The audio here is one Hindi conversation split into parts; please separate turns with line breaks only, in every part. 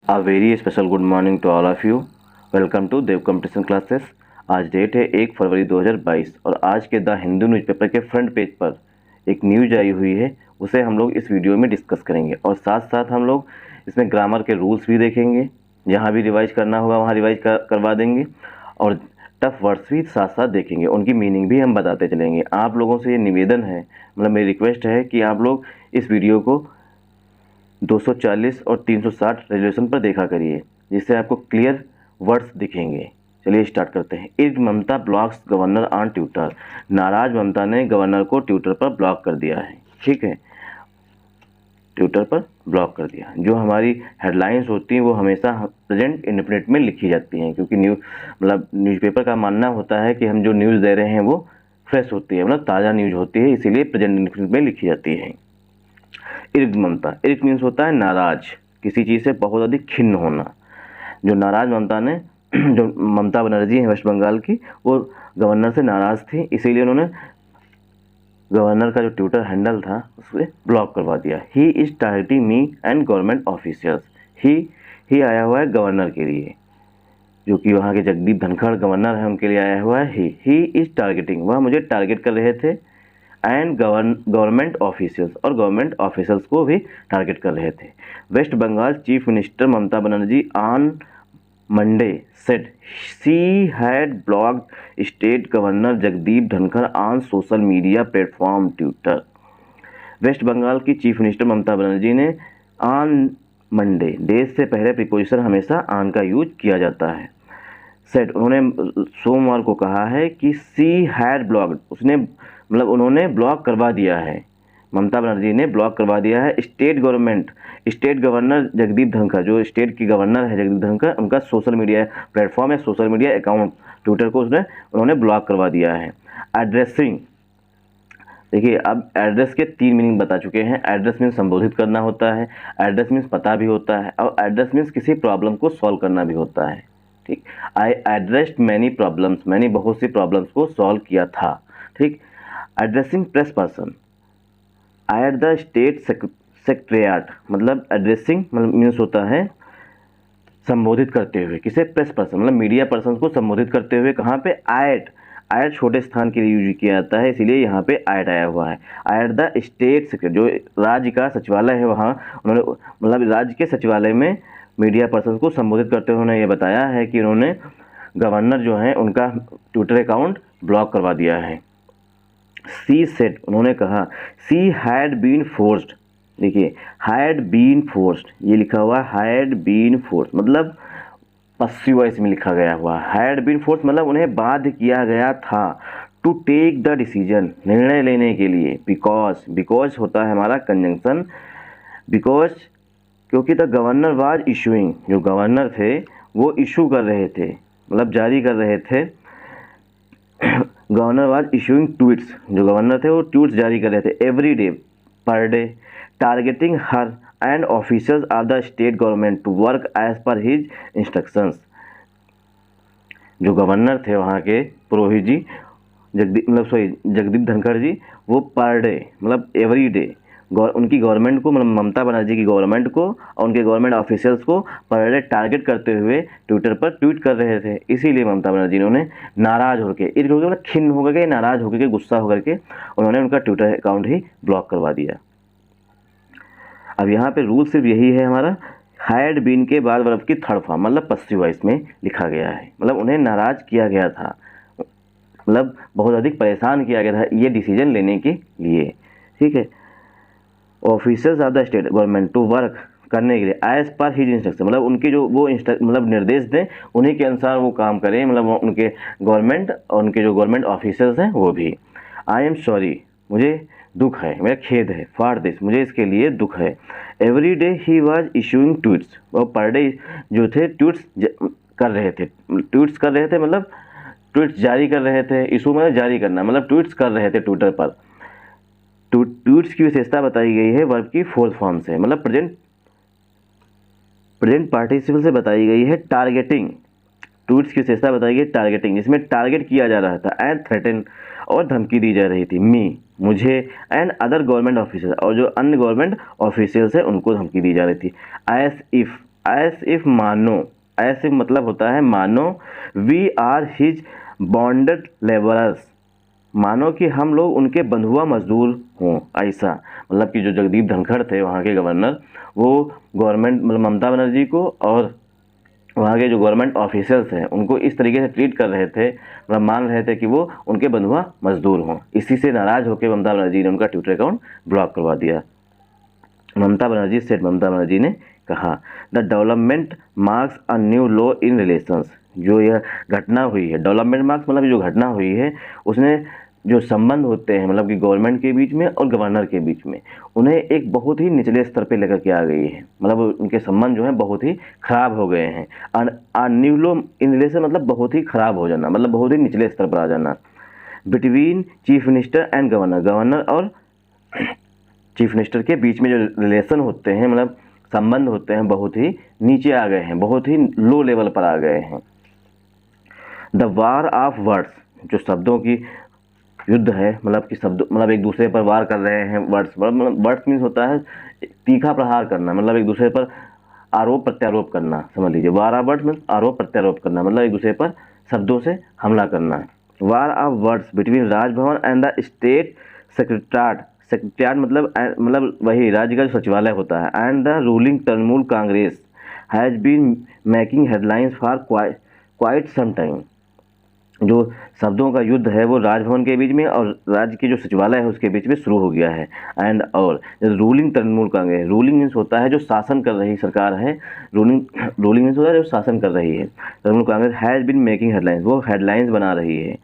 A very special good morning to all of you. Welcome to Dev competition classes. आज डेट है 1 फरवरी 2022 और आज के द हिंदू न्यूज़पेपर के फ्रंट पेज पर एक न्यूज आई हुई है, उसे हम लोग इस वीडियो में डिस्कस करेंगे और साथ साथ हम लोग इसमें ग्रामर के रूल्स भी देखेंगे। जहाँ भी रिवाइज करना होगा वहाँ रिवाइज करवा देंगे और टफ वर्ड्स भी साथ साथ देखेंगे, उनकी मीनिंग भी हम बताते चलेंगे। आप लोगों से ये निवेदन है, मतलब मेरी रिक्वेस्ट है कि आप लोग इस वीडियो को 240 और 360 रेजोल्यूशन पर देखा करिए, जिससे आपको क्लियर वर्ड्स दिखेंगे। चलिए स्टार्ट करते हैं। इर्ग ममता ब्लॉक्स गवर्नर ऑन ट्विटर। नाराज ममता ने गवर्नर को ट्विटर पर ब्लॉक कर दिया है। ठीक है, ट्विटर पर ब्लॉक कर दिया। जो हमारी हेडलाइंस होती हैं वो हमेशा प्रेजेंट इंडेफिनिट में लिखी जाती हैं, क्योंकि न्यूज़पेपर का मानना होता है कि हम जो न्यूज़ दे रहे हैं वो फ्रेश होती है, मतलब ताज़ा न्यूज़ होती है, इसीलिए प्रेजेंट इंडेफिनिट में लिखी जाती है। इर्ग ममता, इर्ग मीन्स होता है नाराज, किसी चीज़ से बहुत अधिक खिन्न होना। जो नाराज ममता ने जो ममता बनर्जी हैं वेस्ट बंगाल की, वो गवर्नर से नाराज़ थी, इसीलिए उन्होंने गवर्नर का जो ट्विटर हैंडल था उसे ब्लॉक करवा दिया। He is targeting me and government officials. ही आया हुआ है गवर्नर के लिए, जो कि वहाँ के जगदीप धनखड़ गवर्नर हैं, उनके लिए आया हुआ है। ही इज़ टारगेटिंग, वह मुझे टारगेट कर रहे थे, एंड गवर्नमेंट ऑफिशियल्स, और गवर्नमेंट ऑफिशियल्स को भी टारगेट कर रहे थे। West Bengal chief minister Mamata Banerjee on Monday said she had blocked state governor Jagdeep Dhankhar on social media platform Twitter. West Bengal की चीफ मिनिस्टर ममता बनर्जी ने ऑन मंडे, डेज से पहले प्रीपोजिशन हमेशा ऑन का यूज किया जाता है। सेड, उन्होंने सोमवार को कहा है कि सी हैड ब्लॉक्ड, उसने मतलब उन्होंने ब्लॉक करवा दिया है, ममता बनर्जी ने ब्लॉक करवा दिया है स्टेट गवर्नर जगदीप धनखड़, जो स्टेट की गवर्नर है जगदीप धनखड़, उनका सोशल मीडिया प्लेटफॉर्म है, सोशल मीडिया अकाउंट ट्विटर को उन्होंने ब्लॉक करवा दिया है। एड्रेसिंग, देखिए अब एड्रेस के 3 मीनिंग बता चुके हैं। एड्रेस मीन्स संबोधित करना होता है, एड्रेस मीन्स पता भी होता है, और एड्रेस मीन्स किसी प्रॉब्लम को सॉल्व करना भी होता है। ठीक, आई एड्रेस्ड मैनी प्रॉब्लम्स, मैंने बहुत सी प्रॉब्लम्स को सॉल्व किया था। ठीक, addressing press person at the state secretariat, मतलब एड्रेसिंग मतलब मीन्स होता है संबोधित करते हुए, किसे? प्रेस पर्सन, मतलब मीडिया पर्सन को संबोधित करते हुए। कहाँ पे? एट छोटे स्थान के लिए यूज किया जाता है, इसीलिए यहाँ पे एट आया हुआ है। एट द स्टेट सेक्रेटरी, जो राज्य का सचिवालय है, वहाँ उन्होंने मतलब राज्य के सचिवालय में मीडिया पर्सन को संबोधित करते हुए उन्होंने ये बताया है कि उन्होंने गवर्नर जो है उनका ट्विटर अकाउंट ब्लॉक करवा दिया है। सी सेड, उन्होंने कहा, सी हैड बीन फोर्स्ड, देखिए हैड बीन फोर्स्ड, ये लिखा हुआ हैड बीन फोर्स्ड, मतलब पश्चिम वॉइस में लिखा गया हुआ हैड बीन फोर्स्ड, मतलब उन्हें बाध्य किया गया था टू टेक द डिसीजन, निर्णय लेने के लिए। बिकॉज होता है हमारा कंजंक्शन, बिकॉज क्योंकि द गवर्नर वाज इशूइंग, जो गवर्नर थे वो इशू कर रहे थे, मतलब जारी कर रहे थे। गवर्नर वाज इशूइंग ट्वीट्स, जो गवर्नर थे वो ट्वीट्स जारी कर रहे थे every day, per day, targeting her and officers of the state government to work as per his instructions. जो गवर्नर थे वहाँ के पुरोहित जी, जगदीप धनखड़ जी, वो पर डे मतलब एवरी डे उनकी गवर्नमेंट को, मतलब ममता बनर्जी की गवर्नमेंट को और उनके गवर्नमेंट ऑफिशियल्स को पर डे टारगेट करते हुए ट्विटर पर ट्वीट कर रहे थे। इसीलिए ममता बनर्जी ने उन्हें नाराज होकर, इर्ग होकर मतलब खिन्न होकर के, नाराज होकर के, गुस्सा होकर के उन्होंने उनका ट्विटर अकाउंट ही ब्लॉक करवा दिया। अब यहाँ पे रूल सिर्फ यही है हमारा, हैड बीन के बाद वर्ब की थर्ड फॉर्म, मतलब पश्चिम वॉइस में लिखा गया है, मतलब उन्हें नाराज किया गया था, मतलब बहुत अधिक परेशान किया गया था ये डिसीजन लेने के लिए। ठीक है, officers of the state government to work, करने के लिए, एज पर हिज इंस्ट्रक्शन, मतलब उनके जो वो मतलब निर्देश दें उन्हीं के अनुसार वो काम करें, मतलब उनके गवर्नमेंट और उनके जो गवर्नमेंट ऑफिसर्स हैं वो भी। आई एम सॉरी, मुझे दुख है, मेरा खेद है, फॉर दिस, मुझे इसके लिए दुख है। Every day he was issuing tweets, वो पर डे जो थे ट्वीट्स कर रहे थे, मतलब ट्वीट्स जारी कर रहे थे। इशू मतलब जारी करना, मतलब ट्वीट्स कर रहे थे ट्विटर पर। ट्वीट्स की विशेषता बताई गई है वर्ब की फोर्थ फॉर्म से, मतलब प्रेजेंट पार्टिसिपल से बताई गई है। टारगेटिंग, ट्वीट्स की विशेषता बताई गई टारगेटिंग, जिसमें टारगेट किया जा रहा था, एंड थ्रेटन, और धमकी दी जा रही थी, मी, मुझे, एंड अदर गवर्नमेंट ऑफिसर्स, और जो अन्य गवर्नमेंट ऑफिशियल्स हैं उनको धमकी दी जा रही थी। एज इफ, एस इफ मानो, एस इफ मतलब होता है मानो, we are his bonded labourers, मानो कि हम लोग उनके बंधुआ मजदूर हों, ऐसा। मतलब कि जो जगदीप धनखड़ थे वहाँ के गवर्नर, वो गवर्नमेंट मतलब ममता बनर्जी को और वहाँ के जो गवर्नमेंट ऑफिसर्स हैं उनको इस तरीके से ट्रीट कर रहे थे, मतलब मान रहे थे कि वो उनके बंधुआ मजदूर हों। इसी से नाराज होकर ममता बनर्जी ने उनका ट्विटर अकाउंट ब्लॉक करवा दिया। ममता बनर्जी ने कहा, the development marks a new law in relations, जो यह घटना हुई है, डेवलपमेंट मार्क्स मतलब जो घटना हुई है उसने जो संबंध होते हैं मतलब कि गवर्नमेंट के बीच में और गवर्नर के बीच में, उन्हें एक बहुत ही निचले स्तर पे लेकर के आ गई है। मतलब उनके संबंध जो है बहुत ही खराब हो गए हैं। न्यू लॉ इन रिलेशन मतलब बहुत ही खराब हो जाना, मतलब बहुत ही निचले स्तर पर आ जाना। Between chief minister and governor, governor और चीफ मिनिस्टर के बीच में जो रिलेशन होते हैं मतलब संबंध होते हैं बहुत ही नीचे आ गए हैं, बहुत ही लो लेवल पर आ गए हैं। द वार ऑफ वर्ड्स, जो शब्दों की युद्ध है, मतलब कि शब्द मतलब एक दूसरे पर वार कर रहे हैं। वर्ड्स मतलब वर्ड्स मीन्स होता है तीखा प्रहार करना, मतलब एक दूसरे पर आरोप प्रत्यारोप करना, समझ लीजिए। वार ऑफ वर्ड्स मीन्स आरोप प्रत्यारोप करना, मतलब एक दूसरे पर शब्दों से हमला करना। War of words between Raj Bhavan and the state secretariat, secretariat मतलब वही राज्य का जो सचिवालय होता है, and the ruling Trinamool Congress has been making headlines for quite some time. जो शब्दों का युद्ध है वो राजभवन के बीच में और राज्य के जो सचिवालय है उसके बीच में शुरू हो गया है। एंड और ruling Trinamool Congress, ruling means होता है जो शासन कर रही सरकार है, रूलिंग मीन्स होता है जो शासन कर रही है। Trinamool Congress has been making headlines, वो हेडलाइंस बना रही है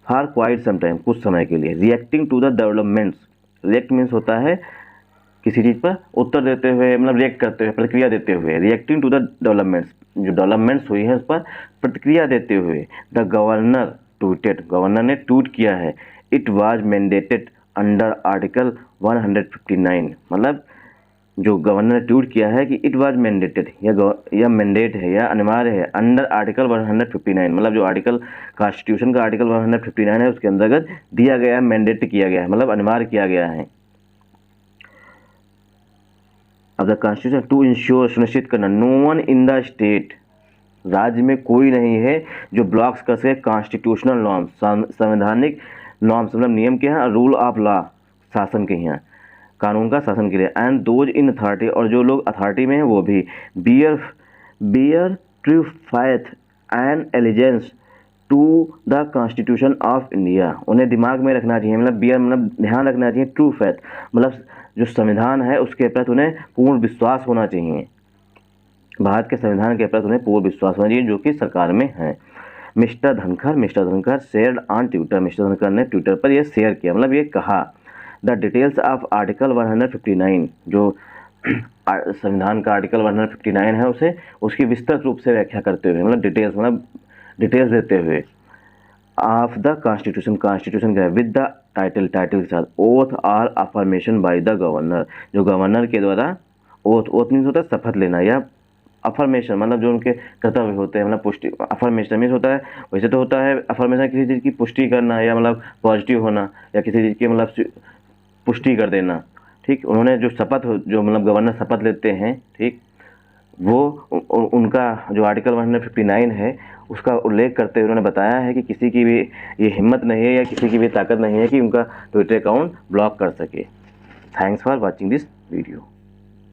फॉर क्वाइट सम टाइम, कुछ समय के लिए। Reacting to the developments, react means होता है किसी चीज़ पर उत्तर देते हुए, मतलब रिएक्ट करते हुए, प्रतिक्रिया देते हुए। रिएक्टिंग टू द डेवलपमेंट्स, जो डेवलपमेंट्स हुई है उस पर प्रतिक्रिया देते हुए। द गवर्नर ट्वीटेड, गवर्नर ने ट्वीट किया है, it was mandated under article 159, मतलब जो गवर्नर ने ट्वीट किया है कि इट वाज मैंडेटेड, या मैंडेट है या अनिवार्य है, अंडर आर्टिकल 159, मतलब जो आर्टिकल कॉन्स्टिट्यूशन का आर्टिकल 159 है उसके अंतर्गत दिया गया है, मैंडेट किया गया है, मतलब अनिवार्य किया गया है। अब द कॉन्स्टिट्यूशन टू इंश्योर, सुनिश्चित करना, no one in the state, राज्य में कोई नहीं है जो ब्लॉक्स कर सके कॉन्स्टिट्यूशनल नॉर्म्स, संवैधानिक नॉर्म्स मतलब नियम के हैं, रूल ऑफ लॉ शासन के हैं, कानून का शासन के लिए। एंड दोज इन अथॉरिटी, और जो लोग अथॉरिटी में हैं वो भी bear true faith and allegiance to the constitution of India, उन्हें दिमाग में रखना चाहिए, मतलब बियर मतलब ध्यान रखना चाहिए, ट्रू फेथ मतलब जो संविधान है उसके प्रति उन्हें पूर्ण विश्वास होना चाहिए, भारत के संविधान के प्रति उन्हें पूर्ण विश्वास होना चाहिए जो कि सरकार में है। Mister Dhankhar shared on Twitter, mister Dhankhar ने ट्विटर पर यह शेयर किया, मतलब ये कहा, द डिटेल्स ऑफ आर्टिकल 159, जो संविधान का आर्टिकल 159 है उसे उसकी विस्तृत रूप से व्याख्या करते हुए, मतलब डिटेल्स देते हुए, ऑफ द कॉन्स्टिट्यूशन, कॉन्स्टिट्यूशन का विद द टाइटल के साथ, ओथ और अफर्मेशन बाय द गवर्नर, जो गवर्नर के द्वारा ओथ मीन्स होता है शपथ लेना, या अफर्मेशन मतलब जो उनके कर्तव्य होते हैं, मतलब पुष्टि। अफर्मेशन मीन्स होता है, वैसे तो होता है अफर्मेशन किसी चीज़ की पुष्टि करना या मतलब पॉजिटिव होना या किसी चीज़ की मतलब पुष्टि कर देना, ठीक। उन्होंने जो शपथ, जो मतलब गवर्नर शपथ लेते हैं, ठीक, वो उनका जो आर्टिकल 159 है उसका उल्लेख करते हुए उन्होंने बताया है कि किसी की भी ये हिम्मत नहीं है या किसी की भी ताकत नहीं है कि उनका ट्विटर अकाउंट ब्लॉक कर सके। Thanks for watching this video.